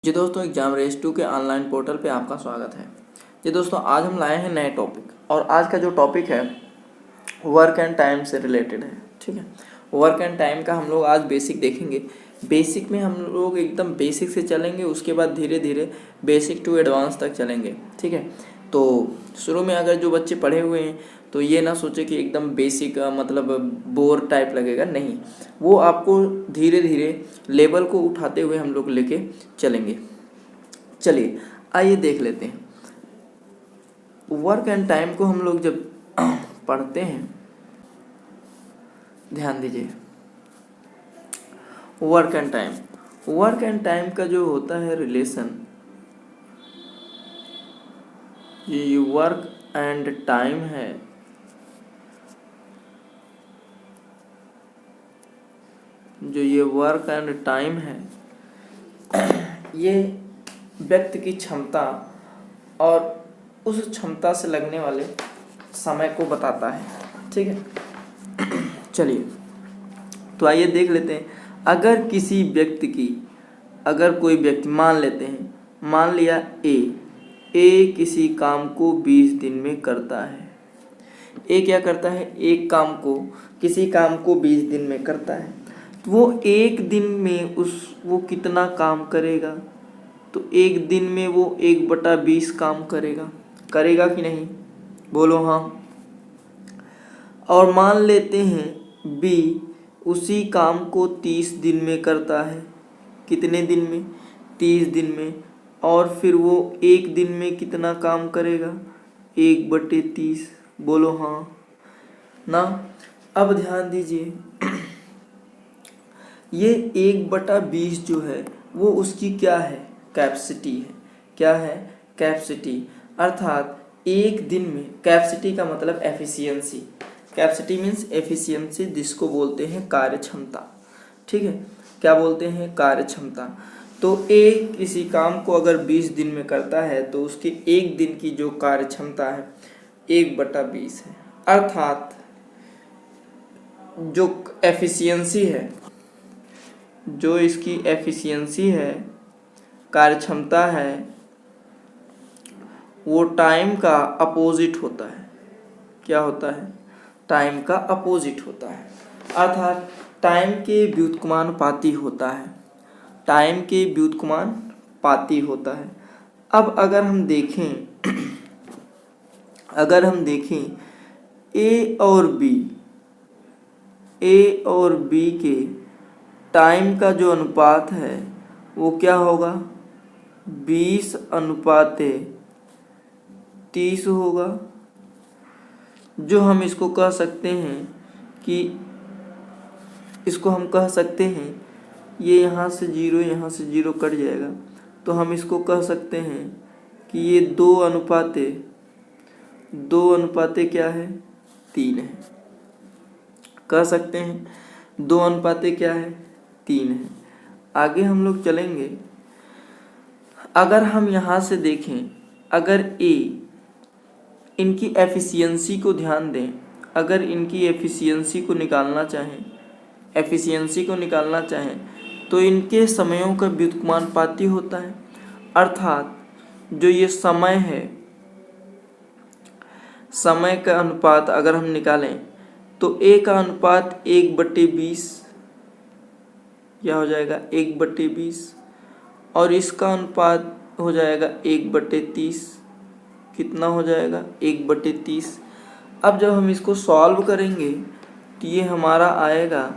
जी दोस्तों, exam race 2 के online portal पे आपका स्वागत है। जी दोस्तों, आज हम लाए हैं नए टॉपिक और आज का जो टॉपिक है वर्क एंड टाइम से रिलेटेड है। ठीक है, वर्क एंड टाइम का हम लोग आज बेसिक देखेंगे। बेसिक में हम लोग एकदम बेसिक से चलेंगे, उसके बाद धीरे धीरे बेसिक टू एडवांस तक चलेंगे। ठीक है, तो शुरू में अगर जो बच्चे पढ़े हुए हैं तो ये ना सोचे कि एकदम बेसिक मतलब बोर टाइप लगेगा, नहीं, वो आपको धीरे धीरे लेवल को उठाते हुए हम लोग लेके चलेंगे। चलिए आइए देख लेते हैं। वर्क एंड टाइम को हम लोग जब पढ़ते हैं, ध्यान दीजिए, वर्क एंड टाइम का जो होता है रिलेशन, ये वर्क एंड टाइम है, जो ये वर्क एंड टाइम है, ये व्यक्ति की क्षमता और उस क्षमता से लगने वाले समय को बताता है। ठीक है, चलिए तो आइए देख लेते हैं। अगर किसी व्यक्ति की, अगर कोई व्यक्ति मान लेते हैं, मान लिया ए किसी काम को 20 दिन में करता है। ए क्या करता है? एक काम को, किसी काम को 20 दिन में करता है। वो एक दिन में वो कितना काम करेगा? तो एक दिन में वो 1/20 काम करेगा कि नहीं? बोलो हाँ। और मान लेते हैं बी उसी काम को 30 दिन में करता है। कितने दिन में? 30 दिन में। और फिर वो एक दिन में कितना काम करेगा? 1/30। बोलो हाँ ना। अब ध्यान दीजिए, ये 1/20 जो है वो उसकी क्या है? कैपेसिटी है। क्या है? कैपेसिटी। अर्थात एक दिन में, कैपेसिटी का मतलब एफिशिएंसी, कैपेसिटी मीन्स एफिशिएंसी, जिसको बोलते हैं कार्य क्षमता। ठीक है, क्या बोलते हैं? कार्य क्षमता। तो ए किसी काम को अगर 20 दिन में करता है तो उसके एक दिन की जो कार्य क्षमता है 1/20 है। अर्थात जो एफिशिएंसी है, जो इसकी एफिशिएंसी है, कार्य क्षमता है, वो टाइम का अपोजिट होता है। क्या होता है? टाइम का अपोजिट होता है। अर्थात टाइम के व्युत्क्रमानुपाती होता है। टाइम के व्युत्क्रमानुपाती होता है। अब अगर हम देखें ए और बी के टाइम का जो अनुपात है वो क्या होगा? 20/30 होगा। जो हम इसको कह सकते हैं कि ये यहाँ से 0 कट जाएगा, तो हम इसको कह सकते हैं कि ये 2 अनुपाते क्या है? 3 है। कह सकते हैं 2 अनुपाते क्या है? 3 है। आगे हम लोग चलेंगे। अगर हम यहाँ से देखें, अगर इनकी एफिशिएंसी को ध्यान दें, अगर इनकी एफिशिएंसी को निकालना चाहें तो इनके समयों का व्युत्क्रमानुपाती होता है। अर्थात जो ये समय है, समय का अनुपात अगर हम निकालें तो ए का अनुपात 1/20 क्या हो जाएगा? 1/20। और इसका अनुपात हो जाएगा 1/30। कितना हो जाएगा? 1/30। अब जब हम इसको सॉल्व करेंगे तो ये हमारा आएगा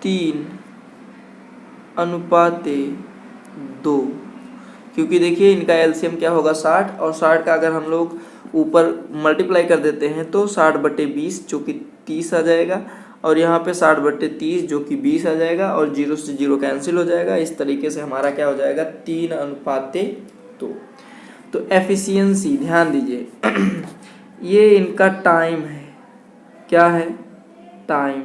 3/2, क्योंकि देखिए इनका एलसीएम क्या होगा? 60, और 60 का अगर हम लोग ऊपर मल्टीप्लाई कर देते हैं तो 60/20 जो कि 30 आ जाएगा, और यहाँ पे 60/30 जो कि 20 आ जाएगा, और 0 से 0 कैंसिल हो जाएगा। इस तरीके से हमारा क्या हो जाएगा? 3/2। तो एफिशिएंसी, ध्यान दीजिए, ये इनका टाइम है। क्या है? टाइम।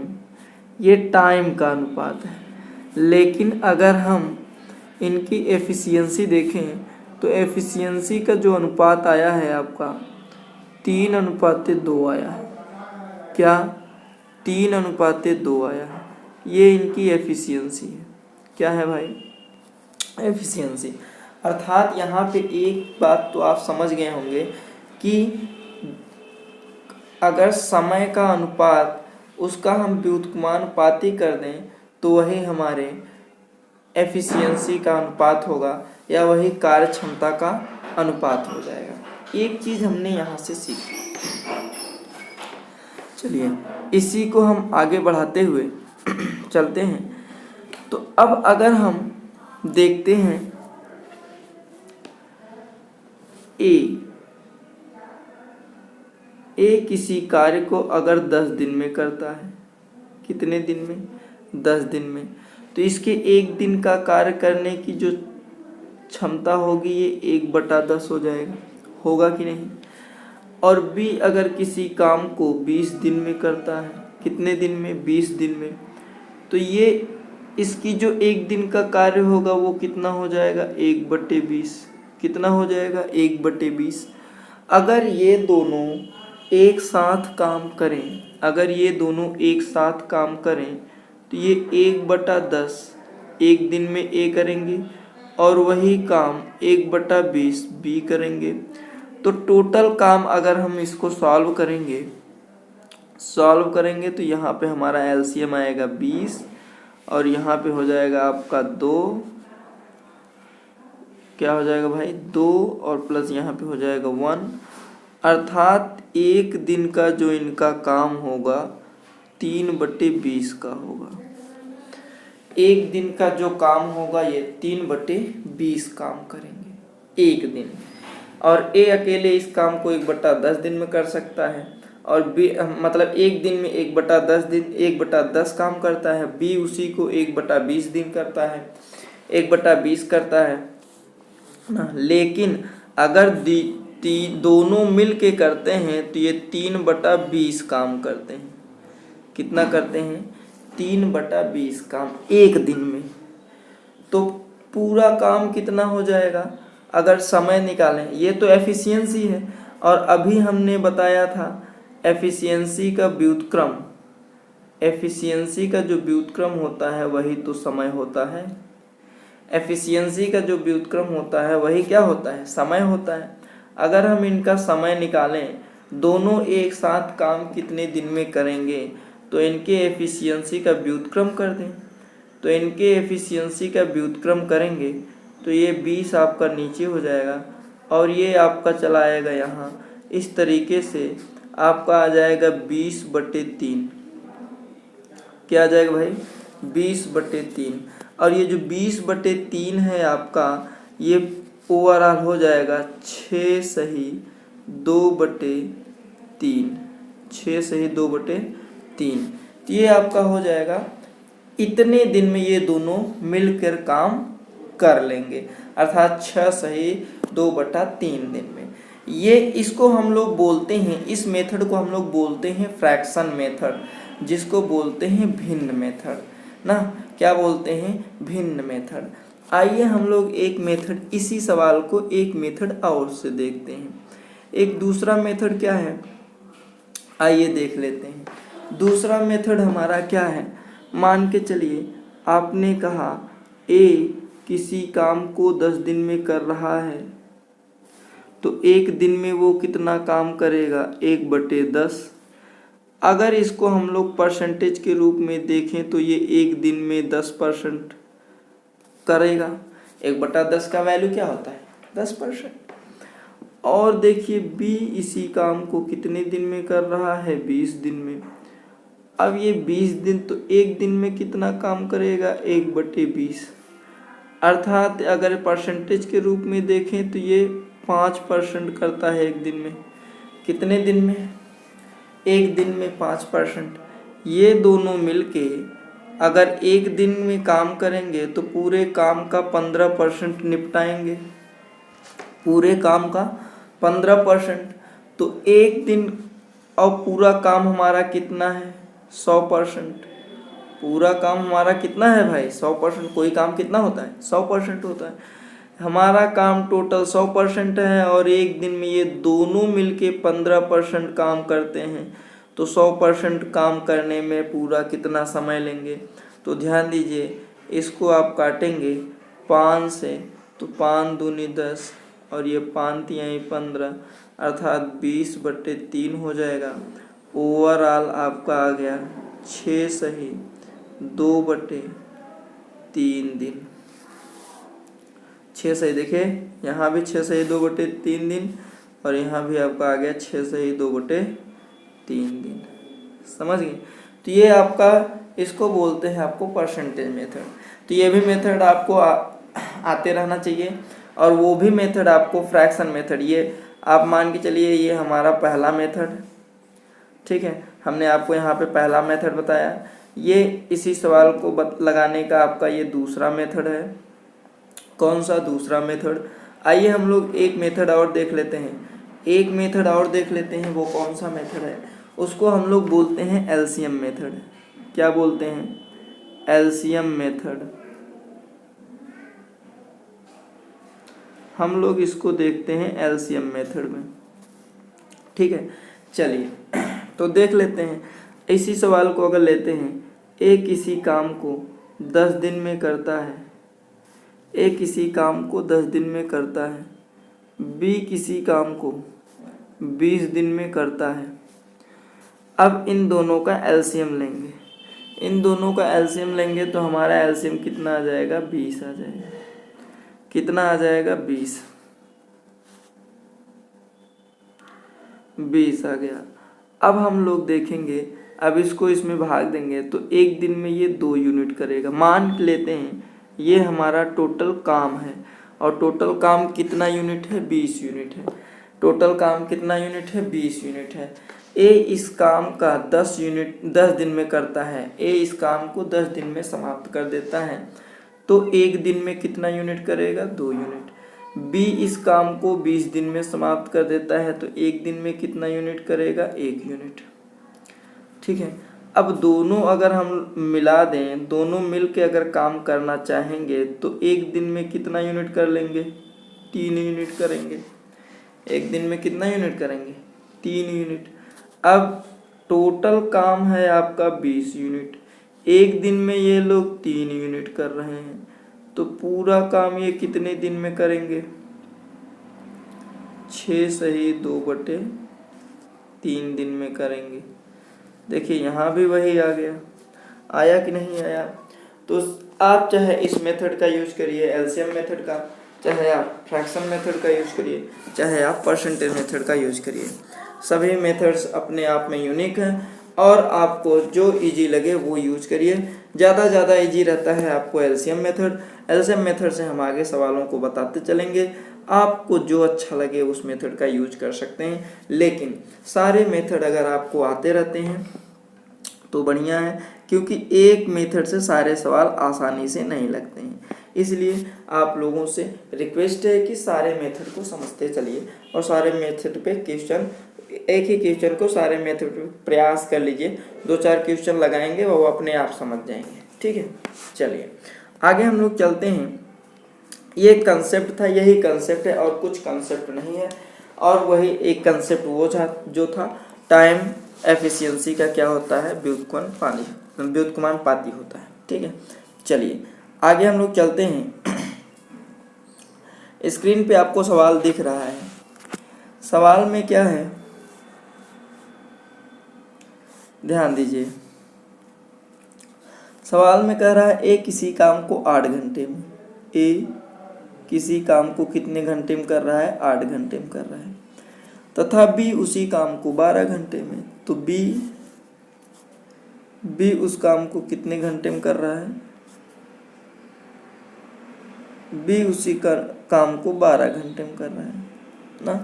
ये टाइम का अनुपात है। लेकिन अगर हम इनकी एफिशिएंसी देखें तो एफिशिएंसी का जो अनुपात आया है आपका 3/2 आया है। क्या? 3/2 आया है। ये इनकी एफिशिएंसी है। क्या है भाई? एफिशिएंसी। अर्थात यहाँ पे एक बात तो आप समझ गए होंगे कि अगर समय का अनुपात उसका हम व्युत्क्रमानुपाती कर दें तो वही हमारे एफिशिएंसी का अनुपात होगा या वही कार्य क्षमता का अनुपात हो जाएगा। एक चीज़ हमने यहाँ से सीखी। चलिए इसी को हम आगे बढ़ाते हुए चलते हैं। तो अब अगर हम देखते हैं ए किसी कार्य को अगर 10 दिन में करता है, कितने दिन में? 10 दिन में, तो इसके एक दिन का कार्य करने की जो क्षमता होगी ये 1/10 हो जाएगा, होगा कि नहीं? और बी अगर किसी काम को 20 दिन में करता है, कितने दिन में? 20 दिन में, तो ये इसकी जो एक दिन का कार्य होगा वो कितना हो जाएगा? 1/20। कितना हो जाएगा? 1/20। अगर ये दोनों एक साथ काम करें, अगर ये दोनों एक साथ काम करें तो ये 1/10 एक दिन में ए करेंगे और वही काम 1/20 बी करेंगे। तो टोटल काम अगर हम इसको सॉल्व करेंगे तो यहाँ पे हमारा एलसीएम आएगा 20 और यहाँ पे हो जाएगा आपका 2, क्या हो जाएगा भाई? 2 और प्लस यहाँ पे हो जाएगा 1। अर्थात एक दिन का जो इनका काम होगा 3/20 का होगा। एक दिन का जो काम होगा ये 3/20 काम करेंगे एक दिन। और ए अकेले इस काम को 1/10 दिन में कर सकता है और बी मतलब एक दिन में 1/10 काम करता है। बी उसी को 1/20 दिन करता है, 1/20 करता है ना। लेकिन अगर दोनों मिल के करते हैं तो ये 3/20 काम करते हैं। कितना करते हैं? 3/20 काम एक दिन में। तो पूरा काम कितना हो जाएगा अगर समय निकालें? ये तो एफिशिएंसी है और अभी हमने बताया था एफिशिएंसी का व्युत्क्रम। एफिशिएंसी का जो व्युत्क्रम होता है वही तो समय होता है। एफिशिएंसी का जो व्युत्क्रम होता है वही क्या होता है? समय होता है। अगर हम इनका समय निकालें, दोनों एक साथ काम कितने दिन में करेंगे तो इनके एफिशिएंसी का व्युत्क्रम कर दें। तो इनके एफिशिएंसी का व्युत्क्रम करेंगे तो ये 20 आपका नीचे हो जाएगा और ये आपका चला आएगा यहाँ। इस तरीके से आपका आ जाएगा 20/3। क्या आ जाएगा भाई? 20/3। और ये जो 20/3 है आपका, ये ओवरऑल हो जाएगा 6 सही 2/3। 6 सही 2/3। तो ये आपका हो जाएगा इतने दिन में ये दोनों मिलकर काम कर लेंगे, अर्थात 6 सही 2/3 दिन में। ये इसको हम लोग बोलते हैं, इस मेथड को हम लोग बोलते हैं फ्रैक्शन मेथड, जिसको बोलते हैं भिन्न मेथड ना। क्या बोलते हैं? भिन्न मेथड। आइए हम लोग एक मेथड, इसी सवाल को एक मेथड और से देखते हैं। एक दूसरा मेथड क्या है, आइए देख लेते हैं। दूसरा मेथड हमारा क्या है? मान के चलिए आपने कहा ए किसी काम को 10 दिन में कर रहा है, तो एक दिन में वो कितना काम करेगा? 1/10। अगर इसको हम लोग परसेंटेज के रूप में देखें तो ये एक दिन में 10% करेगा। 1/10 का वैल्यू क्या होता है? 10%। और देखिए बी इसी काम को कितने दिन में कर रहा है? 20 दिन में। अब ये 20 दिन, तो एक दिन में कितना काम करेगा? 1/20। अर्थात अगर परसेंटेज के रूप में देखें तो ये 5% करता है एक दिन में। कितने दिन में? एक दिन में 5%। ये दोनों मिलके अगर एक दिन में काम करेंगे तो पूरे काम का 15% निपटाएंगे, पूरे काम का 15%। तो एक दिन और पूरा काम हमारा कितना है? 100%। पूरा काम हमारा कितना है भाई? 100%। कोई काम कितना होता है? 100% होता है। हमारा काम टोटल 100% है और एक दिन में ये दोनों मिलके 15% काम करते हैं। तो 100% काम करने में पूरा कितना समय लेंगे? तो ध्यान दीजिए, इसको आप काटेंगे 5 से, तो 5 दूनी 10 और ये 5 तिहाई 15 अर्थात 20/3 हो जाएगा। ओवरऑल आपका आ गया 6 सही 2/3 दिन। 6 सही देखिए, यहाँ भी 6 सही 2/3 दिन और यहाँ भी आपका आ गया 6 सही 2/3 दिन। समझ गए? तो ये आपका, इसको बोलते हैं आपको परसेंटेज मेथड। तो ये भी मेथड आपको आते रहना चाहिए। और वो भी मेथड आपको फ्रैक्शन मेथड, ये आप मान के चलिए ये हमारा पहला मेथड, ठीक है, हमने आपको यहाँ पे पहला मेथड बताया। ये इसी सवाल को लगाने का आपका ये दूसरा मेथड है। कौन सा दूसरा मेथड? आइए हम लोग एक मेथड और देख लेते हैं। एक मेथड और देख लेते हैं, वो कौन सा मेथड है? उसको हम लोग बोलते हैं एलसीएम मेथड। क्या बोलते हैं? LCM method. हम लोग इसको देखते हैं एलसीएम मेथड में, ठीक है। चलिए तो देख लेते हैं। इसी सवाल को अगर लेते हैं, ए किसी काम को 10 दिन में करता है, ए किसी काम को 10 दिन में करता है, बी किसी काम को 20 दिन में करता है। अब इन दोनों का एलसीएम लेंगे। इन दोनों का एलसीएम लेंगे तो हमारा एलसीएम कितना आ जाएगा? 20 आ जाएगा। कितना आ जाएगा? 20 आ गया। अब हम लोग देखेंगे, अब इसको इसमें भाग देंगे तो एक दिन में ये 2 यूनिट करेगा। मान लेते हैं ये हमारा टोटल काम है, और टोटल काम कितना यूनिट है? 20 यूनिट है। टोटल काम कितना यूनिट है? 20 यूनिट है। ए इस काम का 10 दिन में करता है। ए इस काम को 10 दिन में समाप्त कर देता है, तो एक दिन में कितना यूनिट करेगा? 2 यूनिट। बी इस काम को 20 दिन में समाप्त कर देता है, तो एक दिन में कितना यूनिट करेगा? 1 यूनिट, ठीक है। अब दोनों अगर हम मिला दें, दोनों मिल के अगर काम करना चाहेंगे तो एक दिन में कितना यूनिट कर लेंगे? 3 यूनिट करेंगे। एक दिन में कितना यूनिट करेंगे? 3 यूनिट। अब टोटल काम है आपका 20 यूनिट, एक दिन में ये लोग 3 यूनिट कर रहे हैं, तो पूरा काम ये कितने दिन में करेंगे? 6 सही 2/3 दिन में करेंगे। देखिए यहाँ भी वही आ गया, आया कि नहीं आया? तो आप चाहे इस मेथड का यूज करिए, एलसीएम मेथड का, चाहे आप फ्रैक्शन मेथड का यूज करिए, चाहे आप परसेंटेज मेथड का यूज करिए। सभी मेथड्स अपने आप में यूनिक हैं और आपको जो इजी लगे वो यूज करिए। ज़्यादा इजी रहता है आपको एलसीएम मेथड। एलसीएम मेथड से हम आगे सवालों को बताते चलेंगे। आपको जो अच्छा लगे उस मेथड का यूज कर सकते हैं, लेकिन सारे मेथड अगर आपको आते रहते हैं तो बढ़िया है, क्योंकि एक मेथड से सारे सवाल आसानी से नहीं लगते हैं। इसलिए आप लोगों से रिक्वेस्ट है कि सारे मेथड को समझते चलिए और सारे मेथड पे क्वेश्चन, एक ही क्वेश्चन को सारे मेथड पे प्रयास कर लीजिए। 2-4 क्वेश्चन लगाएंगे वो अपने आप समझ जाएंगे, ठीक है। चलिए आगे हम लोग चलते हैं। ये कंसेप्ट था, यही कंसेप्ट है और कुछ कंसेप्ट नहीं है। और वही एक कंसेप्ट वो जो था टाइम एफिशिएंसी का क्या होता है? व्युत्क्रमानुपाती होता है, ठीक है। चलिए आगे हम लोग चलते हैं। स्क्रीन पे आपको सवाल दिख रहा है। सवाल में क्या है, ध्यान दीजिए। सवाल में कह रहा है ए किसी काम को 8 घंटे में, ए किसी काम को कितने घंटे में कर रहा है? 8 घंटे में कर रहा है, तथा बी उसी काम को 12 घंटे में। तो बी उस काम को कितने घंटे में कर रहा है? बी उसी काम को 12 घंटे में कर रहा है ना।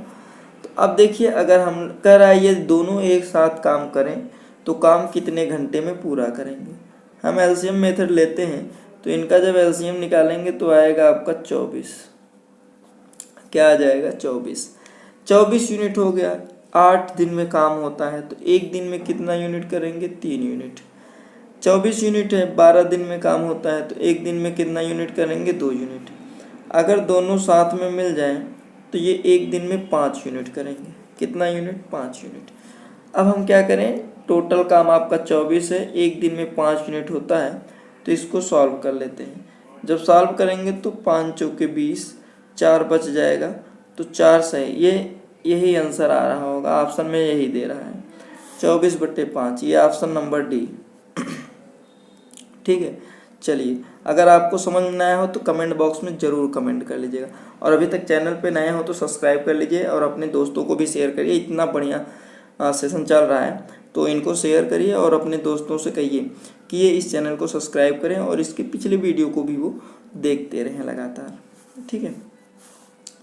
तो अब देखिए, अगर हम कह रहा है ये दोनों एक साथ काम करें तो काम कितने घंटे में पूरा करेंगे? हम एलसीएम मेथड लेते हैं, तो इनका जब एलसीएम निकालेंगे तो आएगा आपका 24। क्या आ जाएगा? 24 यूनिट हो गया। 8 दिन में काम होता है, तो एक दिन में कितना यूनिट करेंगे? 3 यूनिट। 24 यूनिट है, 12 दिन में काम होता है, तो एक दिन में कितना यूनिट करेंगे? 2 यूनिट। अगर दोनों साथ में मिल जाएं तो ये एक दिन में 5 यूनिट करेंगे। कितना यूनिट? 5 यूनिट। अब हम क्या करें, टोटल काम आपका 24 है, एक दिन में 5 यूनिट होता है, तो इसको सॉल्व कर लेते हैं। जब सॉल्व करेंगे तो 5 चौके 20, 4 बच जाएगा, तो 4 सही, यही आंसर आ रहा होगा, ऑप्शन में यही दे रहा है 24/5, ये ऑप्शन नंबर डी। ठीक है, चलिए अगर आपको समझ में आया हो तो कमेंट बॉक्स में ज़रूर कमेंट कर लीजिएगा, और अभी तक चैनल पे नए हो तो सब्सक्राइब कर लीजिए और अपने दोस्तों को भी शेयर करिए। इतना बढ़िया सेशन चल रहा है तो इनको शेयर करिए और अपने दोस्तों से कहिए कि ये इस चैनल को सब्सक्राइब करें और इसकी पिछली वीडियो को भी वो देखते रहें लगातार। ठीक है,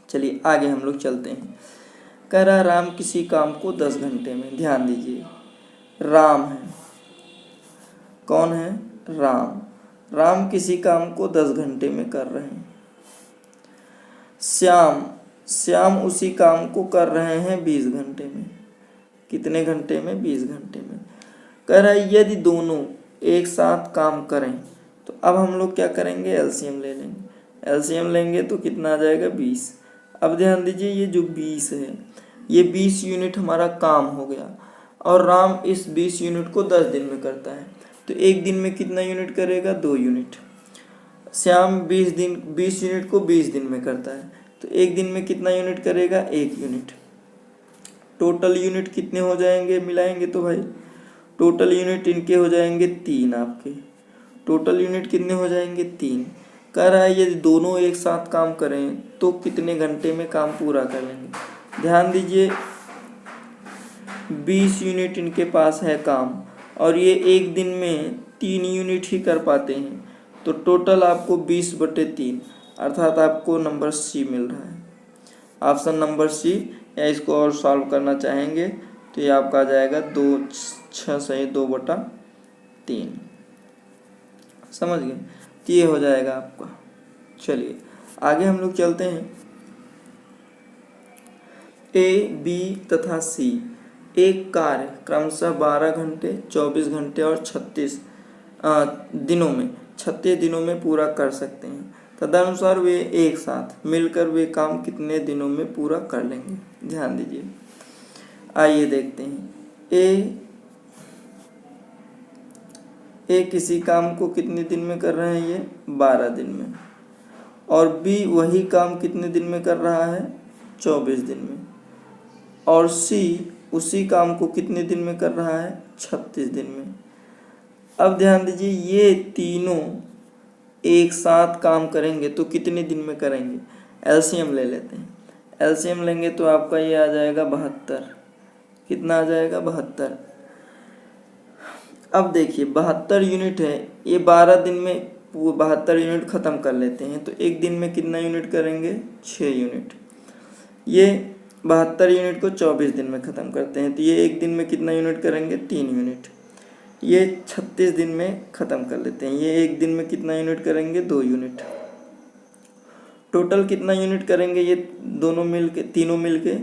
चलिए आगे हम लोग चलते हैं। कह रहा राम किसी काम को 10 घंटे में, ध्यान दीजिए राम है, कौन है, राम। राम किसी काम को 10 घंटे में कर रहे हैं। श्याम उसी काम को कर रहे हैं 20 घंटे में। कितने घंटे में, 20 घंटे में। कह रहा है यदि दोनों एक साथ काम करें, तो अब हम लोग क्या करेंगे, एलसीएम ले लेंगे। एलसीएम लेंगे तो कितना आ जाएगा, 20। अब ध्यान दीजिए ये जो 20 है, ये 20 यूनिट हमारा काम हो गया, और राम इस 20 यूनिट को 10 दिन में करता है, तो एक दिन में कितना यूनिट करेगा, 2 यूनिट। श्याम 20 यूनिट को 20 दिन में करता है, तो एक दिन में कितना यूनिट करेगा, 1 यूनिट। टोटल यूनिट कितने हो जाएंगे, मिलाएंगे तो भाई टोटल यूनिट इनके हो जाएंगे 3, आपके टोटल यूनिट कितने हो जाएंगे, 3। कह रहा है यदि दोनों एक साथ काम करें तो कितने घंटे में काम पूरा कर लेंगे। ध्यान दीजिए 20 यूनिट इनके पास है काम, और ये एक दिन में 3 यूनिट ही कर पाते हैं, तो टोटल आपको 20/3 अर्थात आपको नंबर सी मिल रहा है, ऑप्शन नंबर सी। या इसको और सॉल्व करना चाहेंगे तो ये आपका आ जाएगा 2 6 सही 2/3, समझ गए, तो ये हो जाएगा आपका। चलिए आगे हम लोग चलते हैं। ए, बी तथा सी एक कार्य क्रमशः 12 घंटे, 24 घंटे और 36 दिनों में पूरा कर सकते हैं। तदनुसार वे एक साथ मिलकर वे काम कितने दिनों में पूरा कर लेंगे। ध्यान दीजिए, आइए देखते हैं। ए किसी काम को कितने दिन में कर रहे हैं, ये 12 दिन में, और बी वही काम कितने दिन में कर रहा है, 24 दिन में, और सी उसी काम को कितने दिन में कर रहा है, 36 दिन में। अब ध्यान दीजिए ये तीनों एक साथ काम करेंगे तो कितने दिन में करेंगे, एलसीएम ले लेते हैं। एलसीएम लेंगे तो आपका ये आ जाएगा 72। कितना आ जाएगा, 72। अब देखिए 72 यूनिट है, ये 12 दिन में 72 यूनिट ख़त्म कर लेते हैं, तो एक दिन में कितना यूनिट करेंगे, 6 यूनिट। ये 72 यूनिट को 24 दिन में ख़त्म करते हैं, तो ये एक दिन में कितना यूनिट करेंगे, 3 यूनिट। ये 36 दिन में ख़त्म कर लेते हैं, ये एक दिन में कितना यूनिट करेंगे, 2 यूनिट। टोटल कितना यूनिट करेंगे ये तीनों मिल के,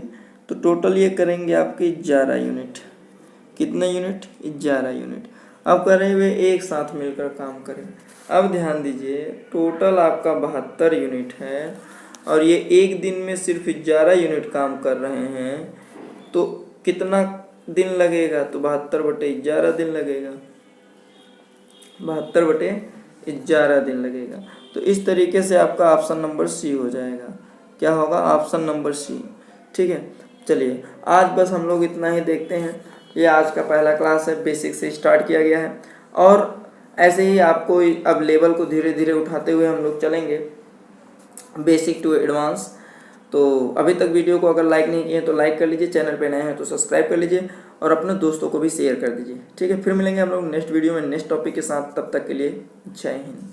तो टोटल ये करेंगे आपके 11 यूनिट। कितना यूनिट, 11 यूनिट। अब कह रहे हैं वे एक साथ मिलकर काम करें। अब ध्यान दीजिए टोटल आपका 72 यूनिट है, और ये एक दिन में सिर्फ 11 यूनिट काम कर रहे हैं, तो कितना दिन लगेगा, तो 72/11 दिन लगेगा, 72/11 दिन लगेगा। तो इस तरीके से आपका ऑप्शन नंबर सी हो जाएगा। क्या होगा, ऑप्शन नंबर सी। ठीक है, चलिए आज बस हम लोग इतना ही देखते हैं। ये आज का पहला क्लास है, बेसिक से स्टार्ट किया गया है, और ऐसे ही आपको अब लेवल को धीरे धीरे उठाते हुए हम लोग चलेंगे, बेसिक टू एडवांस। तो अभी तक वीडियो को अगर लाइक नहीं किए तो लाइक कर लीजिए, चैनल पे नए हैं तो सब्सक्राइब कर लीजिए, और अपने दोस्तों को भी शेयर कर दीजिए। ठीक है, फिर मिलेंगे हम लोग नेक्स्ट वीडियो में नेक्स्ट टॉपिक के साथ। तब तक के लिए जय हिंद।